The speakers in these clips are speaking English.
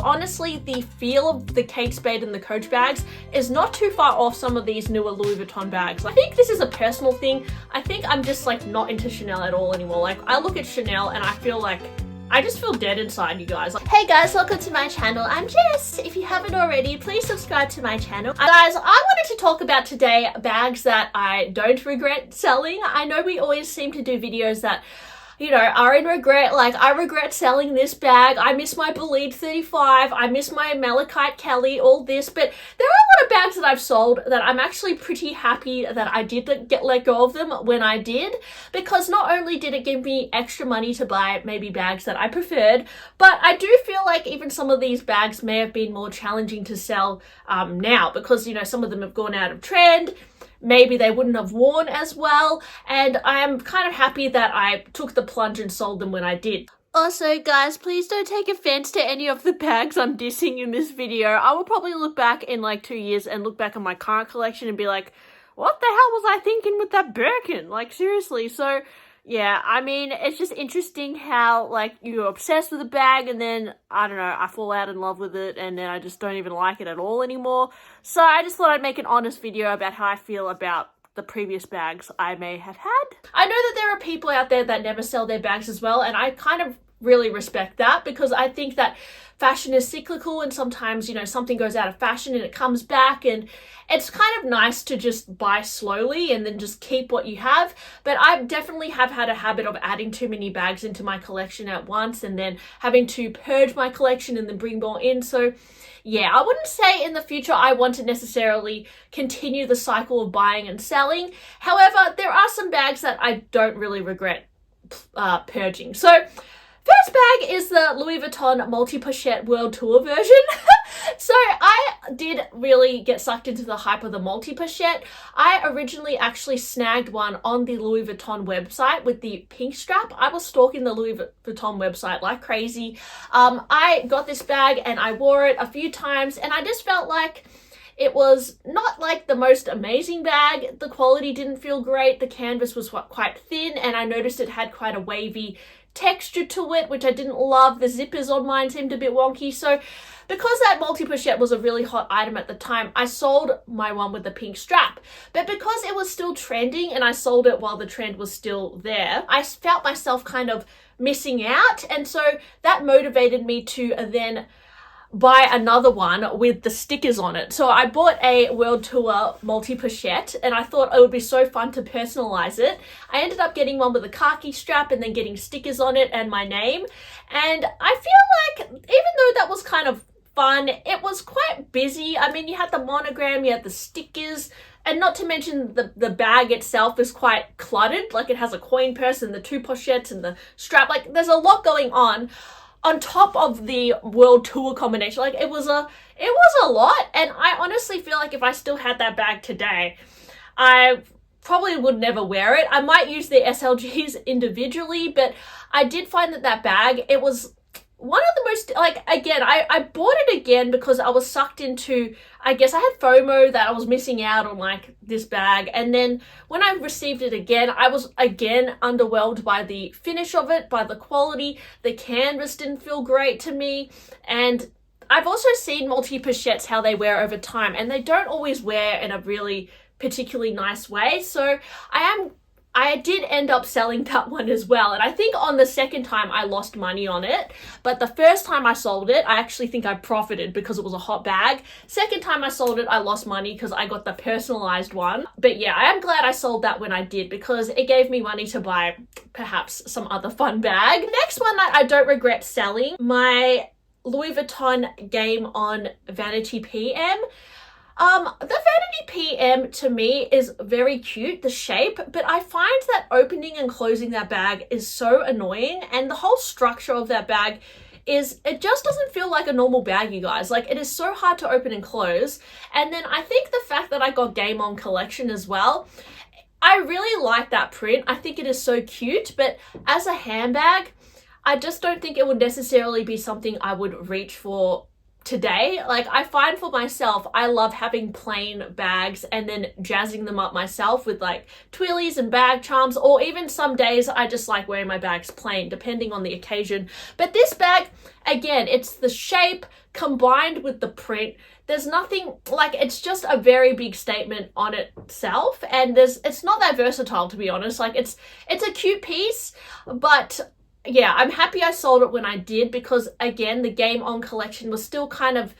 honestly, the feel of the Kate Spade and the Coach bags is not too far off some of these newer Louis Vuitton bags. I think this is a personal thing. I think I'm just like not into Chanel at all anymore. Like I look at Chanel and I feel like I just feel dead inside, you guys. Hey guys, welcome to my channel. I'm Jess. If you haven't already, please subscribe to my channel. Guys, I wanted to talk about today bags that I don't regret selling. I know we always seem to do videos that, you know, are in regret. Like, I regret selling this bag. I miss my Bolide 35. I miss my Malachite Kelly, all this. But there are a lot of bags that I've sold that I'm actually pretty happy that I did let go of them when I did. Because not only did it give me extra money to buy maybe bags that I preferred, but I do feel like even some of these bags may have been more challenging to sell now. Because, you know, some of them have gone out of trend. Maybe they wouldn't have worn as well, and I am kind of happy that I took the plunge and sold them when I did. Also, guys, please don't take offense to any of the bags I'm dissing in this video. I will probably look back in like 2 years and look back on my current collection and be like, what the hell was I thinking with that Birkin? Like, seriously. So yeah, I mean, it's just interesting how, like, you're obsessed with a bag and then, I don't know, I fall out in love with it and then I just don't even like it at all anymore. So I just thought I'd make an honest video about how I feel about the previous bags I may have had. I know that there are people out there that never sell their bags as well, and I kind of really respect that because I think that fashion is cyclical and sometimes, you know, something goes out of fashion and it comes back, and it's kind of nice to just buy slowly and then just keep what you have. But I definitely have had a habit of adding too many bags into my collection at once and then having to purge my collection and then bring more in. So yeah, I wouldn't say in the future I want to necessarily continue the cycle of buying and selling. However, there are some bags that I don't really regret purging. So first bag is the Louis Vuitton multi-pochette world tour version. So I did really get sucked into the hype of the multi-pochette. I originally actually snagged one on the Louis Vuitton website with the pink strap. I was stalking the Louis Vuitton website like crazy. I got this bag and I wore it a few times and I just felt like it was not like the most amazing bag. The quality didn't feel great. The canvas was quite thin and I noticed it had quite a wavy texture to it, which I didn't love. The zippers on mine seemed a bit wonky. So because that multi-pochette was a really hot item at the time, I sold my one with the pink strap. But because it was still trending and I sold it while the trend was still there, I felt myself kind of missing out. And so that motivated me to then buy another one with the stickers on it. So I bought a world tour multi-pochette and I thought it would be so fun to personalize it. I ended up getting one with a khaki strap and then getting stickers on it and my name. And I feel like even though that was kind of fun, it was quite busy. I mean, you had the monogram, you had the stickers, and not to mention the bag itself is quite cluttered. Like it has a coin purse and the two pochettes and the strap. Like there's a lot going on top of the world tour combination. Like it was a lot, and I honestly feel like if I still had that bag today, I probably would never wear it. I might use the SLGs individually, but I did find that bag, it was one of the most, like, again, I bought it again because I was sucked into, I guess I had FOMO that I was missing out on like this bag. And then when I received it again, I was again underwhelmed by the finish of it, by the quality. The canvas didn't feel great to me. And I've also seen multi-pochettes, how they wear over time, and they don't always wear in a really particularly nice way. So I did end up selling that one as well. And I think on the second time I lost money on it. But the first time I sold it, I actually think I profited because it was a hot bag. Second time I sold it, I lost money because I got the personalized one. But yeah, I am glad I sold that when I did because it gave me money to buy perhaps some other fun bag. Next one that I don't regret selling, my Louis Vuitton Game On Vanity PM. The Vanity PM to me is very cute, the shape, but I find that opening and closing that bag is so annoying, and the whole structure of that bag it just doesn't feel like a normal bag, you guys. Like, it is so hard to open and close. And then I think the fact that I got Game On collection as well, I really like that print. I think it is so cute, but as a handbag, I just don't think it would necessarily be something I would reach for today. Like, I find for myself, I love having plain bags and then jazzing them up myself with like twirlies and bag charms, or even some days I just like wearing my bags plain depending on the occasion. But this bag, again, it's the shape combined with the print. There's nothing, like, it's just a very big statement on itself, and it's not that versatile, to be honest. Like, it's a cute piece, but yeah, I'm happy I sold it when I did, because again, the Game On collection was still kind of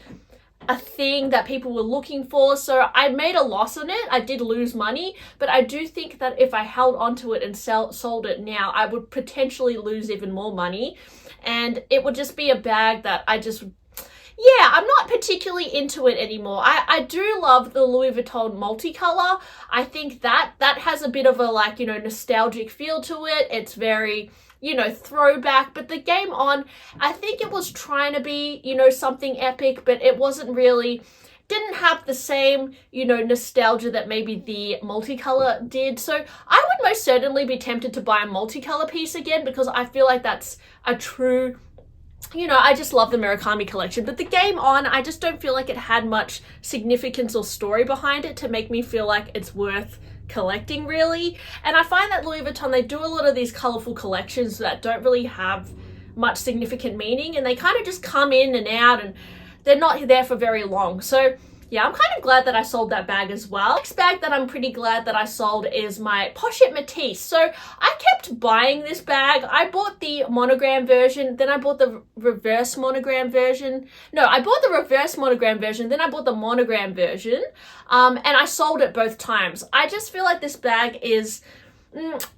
a thing that people were looking for. So I made a loss on it. I did lose money, but I do think that if I held onto it and sold it now, I would potentially lose even more money. And it would just be a bag that I just, yeah, I'm not particularly into it anymore. I do love the Louis Vuitton multicolor. I think that has a bit of a, like, you know, nostalgic feel to it. It's very, you know, throwback. But the Game On, I think it was trying to be, you know, something epic, but it wasn't really, didn't have the same, you know, nostalgia that maybe the multicolor did. So I would most certainly be tempted to buy a multicolor piece again, because I feel like that's a true, you know, I just love the Murakami collection. But the Game On, I just don't feel like it had much significance or story behind it to make me feel like it's worth collecting, really. And I find that Louis Vuitton, they do a lot of these colorful collections that don't really have much significant meaning, and they kind of just come in and out, and they're not there for very long. So yeah, I'm kind of glad that I sold that bag as well. Next bag that I'm pretty glad that I sold is my Pochette Métis. So I kept buying this bag. I bought the monogram version, then I bought the reverse monogram version. No, I bought the reverse monogram version, then I bought the monogram version, and I sold it both times. I just feel like this bag is,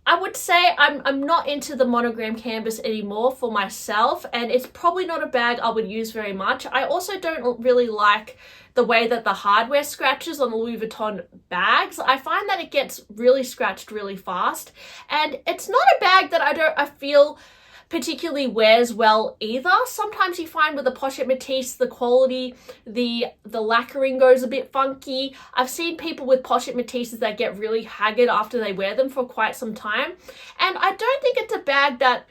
I would say I'm not into the monogram canvas anymore for myself, and it's probably not a bag I would use very much. I also don't really like the way that the hardware scratches on the Louis Vuitton bags. I find that it gets really scratched really fast, and it's not a bag that I feel particularly wears well either. Sometimes you find with the Pochette Métis, the quality, the lacquering goes a bit funky. I've seen people with Pochette Métises that get really haggard after they wear them for quite some time, and I don't think it's a bag that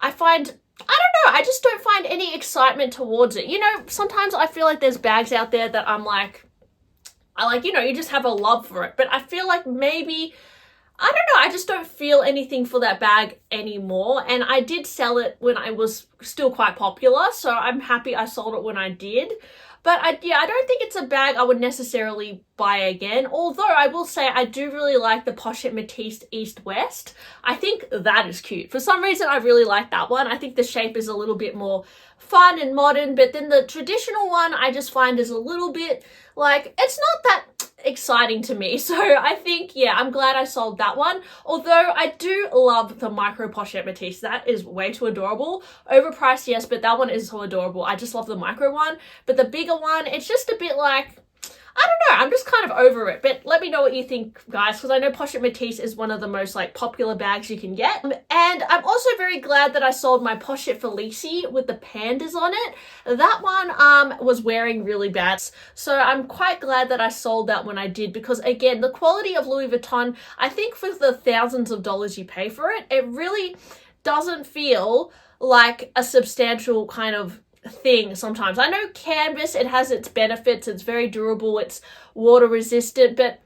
I find, I don't know, I just don't find any excitement towards it. You know, sometimes I feel like there's bags out there that I'm like, you know, you just have a love for it. But I feel like maybe, I don't know, I just don't feel anything for that bag anymore. And I did sell it when I was still quite popular, so I'm happy I sold it when I did. But I don't think it's a bag I would necessarily buy again. Although I will say I do really like the Pochette Métis East West. I think that is cute. For some reason, I really like that one. I think the shape is a little bit more fun and modern. But then the traditional one, I just find is a little bit like, it's not that exciting to me. So I think, yeah, I'm glad I sold that one. Although I do love the micro Pochette Métis. That is way too adorable. Overpriced, yes, but that one is so adorable. I just love the micro one. But the bigger one, it's just a bit like, I don't know, I'm just kind of over it. But let me know what you think, guys, because I know Pochette Métis is one of the most like popular bags you can get. And I'm also very glad that I sold my Pochette Felicie with the pandas on it. That one was wearing really bad. So I'm quite glad that I sold that when I did, because again, the quality of Louis Vuitton, I think for the thousands of dollars you pay for it, it really doesn't feel like a substantial kind of thing sometimes. I know canvas, it has its benefits, it's very durable, it's water resistant, but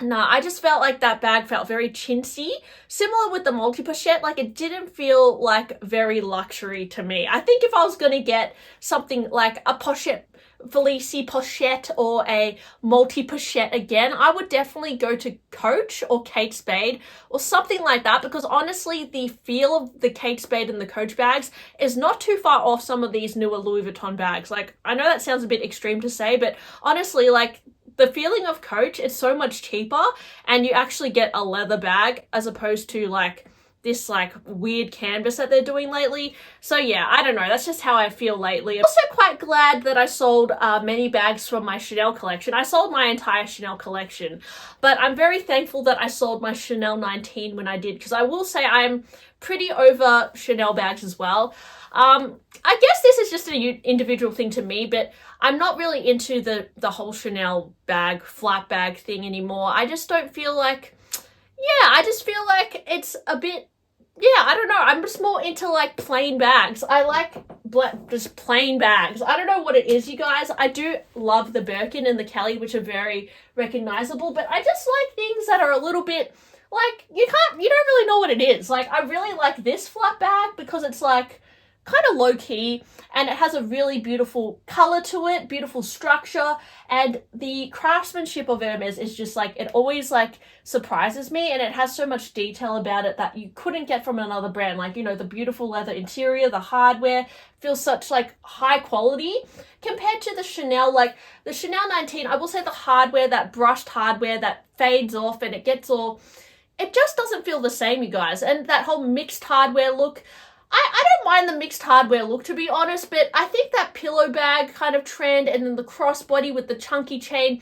no, I just felt like that bag felt very chintzy. Similar with the multi-pochette, like it didn't feel like very luxury to me. I think if I was going to get something like a Pochette Felicie pochette or a multi-pochette again, I would definitely go to Coach or Kate Spade or something like that, because honestly, the feel of the Kate Spade and the Coach bags is not too far off some of these newer Louis Vuitton bags. Like, I know that sounds a bit extreme to say, but honestly, like, the feeling of Coach is so much cheaper, and you actually get a leather bag as opposed to like this like weird canvas that they're doing lately. So yeah, I don't know, that's just how I feel lately. I'm also quite glad that I sold many bags from my Chanel collection. I sold my entire Chanel collection, but I'm very thankful that I sold my Chanel 19 when I did, because I will say I'm pretty over Chanel bags as well. I guess this is just an individual thing to me, but I'm not really into the whole Chanel bag, flat bag thing anymore. I just don't feel like, yeah, I just feel like it's a bit yeah, I don't know. I'm just more into like plain bags. I like just plain bags. I don't know what it is, you guys. I do love the Birkin and the Kelly, which are very recognizable, but I just like things that are a little bit like you don't really know what it is. Like I really like this flat bag because it's like kind of low key and it has a really beautiful color to it, beautiful structure, and the craftsmanship of Hermes is just like, it always like surprises me, and it has so much detail about it that you couldn't get from another brand. Like, you know, the beautiful leather interior, the hardware feels such like high quality compared to the Chanel. Like the Chanel 19, I will say the hardware, that brushed hardware that fades off and it gets all, it just doesn't feel the same, you guys. And that whole mixed hardware look, I don't mind the mixed hardware look, to be honest, but I think that pillow bag kind of trend and then the crossbody with the chunky chain,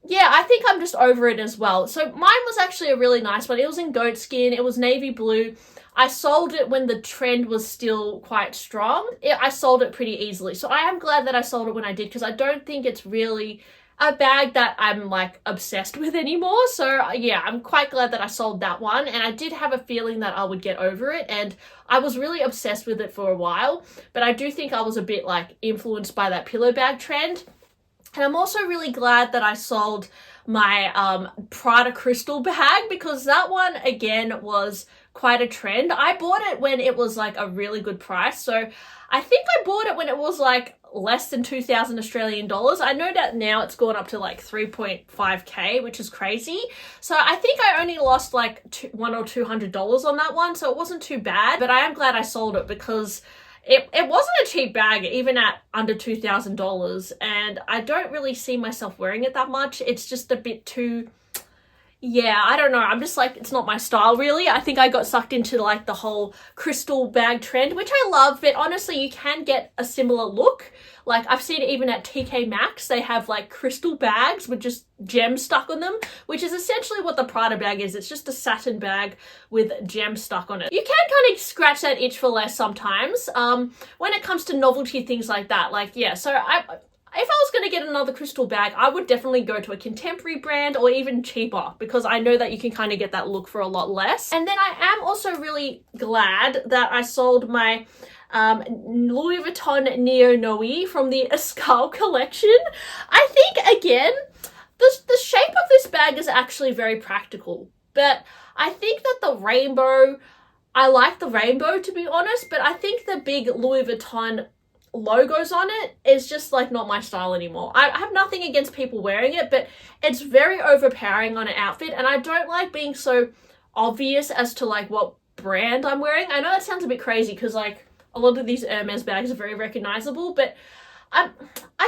yeah, I think I'm just over it as well. So mine was actually a really nice one. It was in goat skin. It was navy blue. I sold it when the trend was still quite strong. I sold it pretty easily. So I am glad that I sold it when I did, because I don't think it's really a bag that I'm like obsessed with anymore. So yeah, I'm quite glad that I sold that one, and I did have a feeling that I would get over it, and I was really obsessed with it for a while, but I do think I was a bit like influenced by that pillow bag trend. And I'm also really glad that I sold my Prada crystal bag, because that one again was quite a trend. I bought it when it was like a really good price, so I think I bought it when it was like less than 2,000 Australian dollars. I know that now it's gone up to like 3.5k, which is crazy. So I think I only lost like $100 or $200 on that one, so it wasn't too bad. But I am glad I sold it, because it wasn't a cheap bag, even at under $2,000, and I don't really see myself wearing it that much. It's just a bit too, yeah, I don't know. I'm just like, it's not my style really. I think I got sucked into like the whole crystal bag trend, which I love, but honestly, you can get a similar look. Like I've seen it even at TK Maxx, they have like crystal bags with just gems stuck on them, which is essentially what the Prada bag is. It's just a satin bag with gems stuck on it. You can kind of scratch that itch for less sometimes when it comes to novelty things like that. Like, yeah, so if I was going to get another crystal bag, I would definitely go to a contemporary brand or even cheaper, because I know that you can kind of get that look for a lot less. And then I am also really glad that I sold my Louis Vuitton Neo Noe from the Escale collection. I think, again, the shape of this bag is actually very practical, but I think that the rainbow, I like the rainbow to be honest, but I think the big Louis Vuitton logos on it is just like not my style anymore. I have nothing against people wearing it, but it's very overpowering on an outfit, and I don't like being so obvious as to like what brand I'm wearing. I know that sounds a bit crazy because like a lot of these Hermes bags are very recognizable, but I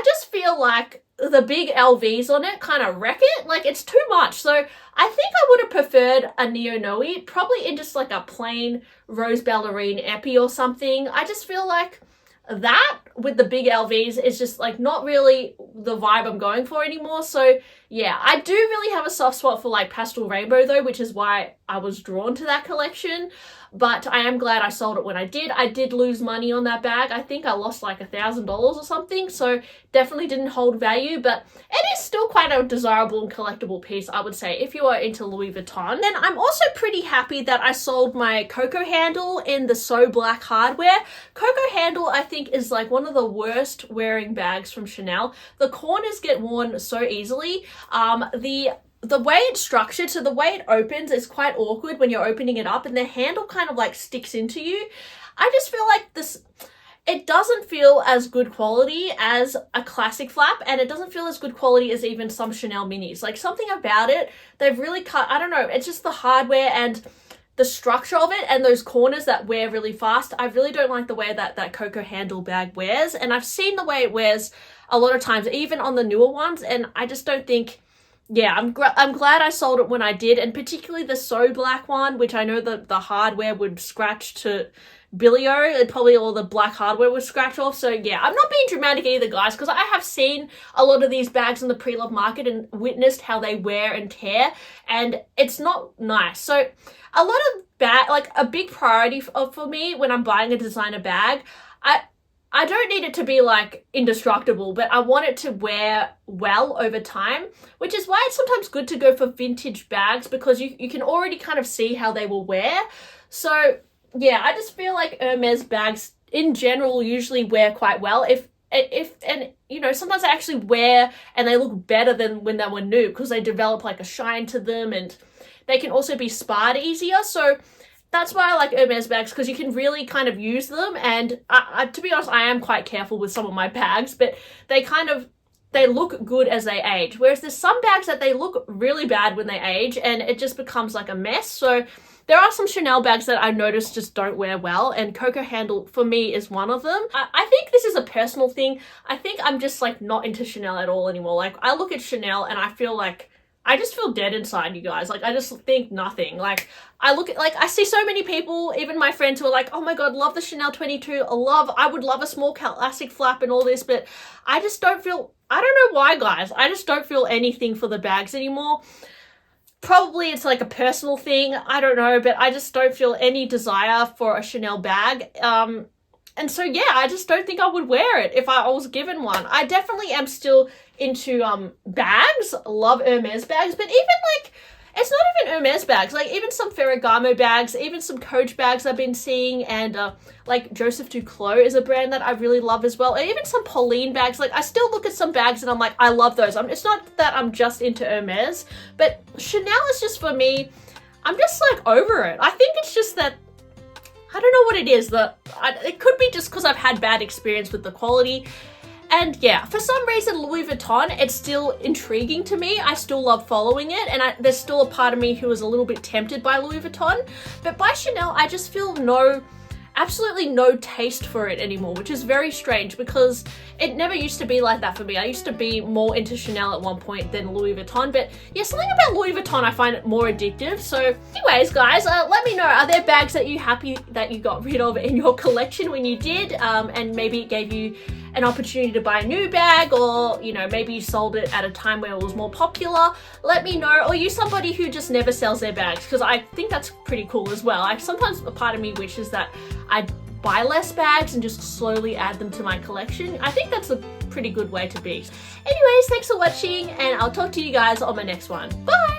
just feel like the big LVs on it kind of wreck it. Like it's too much. So I think I would have preferred a Neo Noe, probably in just like a plain rose ballerine epi or something. I just feel like that with the big LVs is just like not really the vibe I'm going for anymore. So yeah, I do really have a soft spot for like pastel rainbow though, which is why I was drawn to that collection. But I am glad I sold it when I did. I did lose money on that bag. I think I lost like $1,000 or something. So definitely didn't hold value, but it is still quite a desirable and collectible piece, I would say, if you are into Louis Vuitton. Then I'm also pretty happy that I sold my Coco handle in the So Black hardware. Coco handle, I think, is like one of the worst wearing bags from Chanel. The corners get worn so easily. The way it's structured, so the way it opens is quite awkward when you're opening it up, and the handle kind of like sticks into you. I just feel like this, it doesn't feel as good quality as a classic flap, and it doesn't feel as good quality as even some Chanel minis. Like something about it, they've really cut, I don't know, it's just the hardware and the structure of it and those corners that wear really fast. I really don't like the way that Coco handle bag wears, and I've seen the way it wears a lot of times, even on the newer ones, and I just don't think, yeah, I'm glad I sold it when I did, and particularly the So Black one, which I know the hardware would scratch to Billio, and probably all the black hardware would scratch off. So yeah, I'm not being dramatic either, guys, because I have seen a lot of these bags in the pre-love market and witnessed how they wear and tear, and it's not nice. So a lot of like a big priority for me when I'm buying a designer bag, I don't need it to be like indestructible, but I want it to wear well over time, which is why it's sometimes good to go for vintage bags, because you can already kind of see how they will wear. So yeah, I just feel like Hermes bags in general usually wear quite well. If and you know, sometimes they actually wear and they look better than when they were new because they develop like a shine to them, and they can also be sparred easier. So that's why I like Hermes bags, because you can really kind of use them. And to be honest, I am quite careful with some of my bags, but they look good as they age. Whereas there's some bags that they look really bad when they age and it just becomes like a mess. So there are some Chanel bags that I noticed just don't wear well, and Coco Handle for me is one of them. I think this is a personal thing. I think I'm just like not into Chanel at all anymore. Like I look at Chanel and I feel like I just feel dead inside, you guys. Like, I just think nothing. Like, I see so many people, even my friends who are like, oh my God, love the Chanel 22. I would love a small classic flap and all this, but I just don't feel, I don't know why, guys. I just don't feel anything for the bags anymore. Probably it's like a personal thing. I don't know, but I just don't feel any desire for a Chanel bag. And so, yeah, I just don't think I would wear it if I was given one. I definitely am still into bags. Love Hermes bags, but even like, it's not even Hermes bags. Like even some Ferragamo bags, even some Coach bags I've been seeing, and like Joseph Duclos is a brand that I really love as well. And even some Pauline bags. Like I still look at some bags and I'm like, I love those. It's not that I'm just into Hermes, but Chanel is just, for me, I'm just like over it. I think it's just that I don't know what it is. It could be just because I've had bad experience with the quality. And yeah, for some reason, Louis Vuitton, it's still intriguing to me. I still love following it. And there's still a part of me who is a little bit tempted by Louis Vuitton. But by Chanel, I just feel absolutely no taste for it anymore, which is very strange because it never used to be like that for me. I used to be more into Chanel at one point than Louis Vuitton, but yeah, something about Louis Vuitton I find it more addictive. So anyways, guys, let me know, are there bags that you happy that you got rid of in your collection when you did, and maybe it gave you an opportunity to buy a new bag, or you know, maybe you sold it at a time where it was more popular? Let me know. Or you somebody who just never sells their bags, because I think that's pretty cool as well. Sometimes a part of me wishes that I buy less bags and just slowly add them to my collection. I think that's a pretty good way to be. Anyways, thanks for watching, and I'll talk to you guys on my next one. Bye!